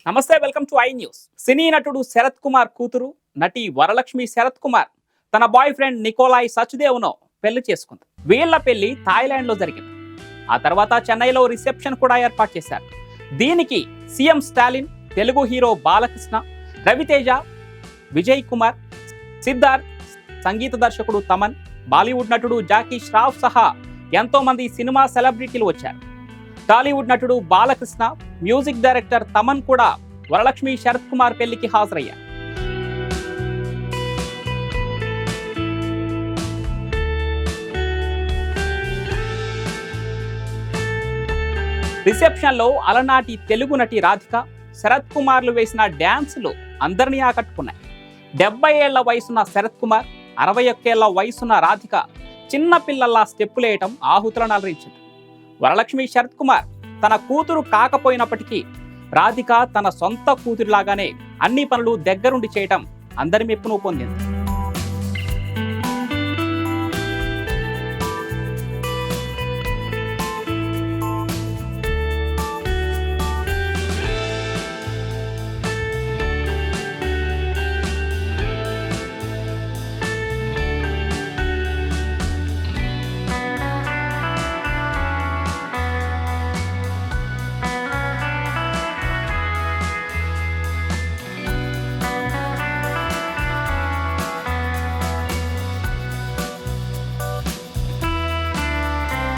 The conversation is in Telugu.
నమస్తే, వెల్కమ్ టు ఐ న్యూస్. సినీ నటుడు శరత్ కుమార్ కూతురు నటి వరలక్ష్మి శరత్ కుమార్ తన బాయ్ ఫ్రెండ్ నికోలాయ్ సచ్దేవ్ను పెళ్లి చేసుకుంది. వీళ్ల పెళ్లి థాయిలాండ్ లో జరిగింది. ఆ తర్వాత చెన్నైలో రిసెప్షన్ కూడా ఏర్పాటు చేశారు. దీనికి సీఎం స్టాలిన్, తెలుగు హీరో బాలకృష్ణ, రవితేజ, విజయ్ కుమార్, సిద్ధార్థ్, సంగీత దర్శకుడు తమన్, బాలీవుడ్ నటుడు జాకీ ష్రాఫ్ సహా ఎంతో మంది సినిమా సెలబ్రిటీలు వచ్చారు. టాలీవుడ్ నటుడు బాలకృష్ణ, మ్యూజిక్ డైరెక్టర్ తమన్ కూడా వరలక్ష్మి శరత్ కుమార్ పెళ్లికి హాజరయ్యారు. రిసెప్షన్ లో అలనాటి తెలుగు నటి రాధిక, శరత్ కుమార్లు వేసిన డ్యాన్సులు అందరినీ ఆకట్టుకున్నాయి. 70 ఏళ్ల వయసున్న శరత్ కుమార్, 61 ఏళ్ల వయసున్న రాధిక చిన్న పిల్లల్లా స్టెప్పులేయటం ఆహుతులను అలరించింది. వరలక్ష్మి శరత్ కుమార్ తన కూతురు కాకపోయినప్పటికీ రాధిక తన సొంత కూతురులాగానే అన్ని పనులు దగ్గరుండి చేయటం అందరి మెప్పును పొందింది.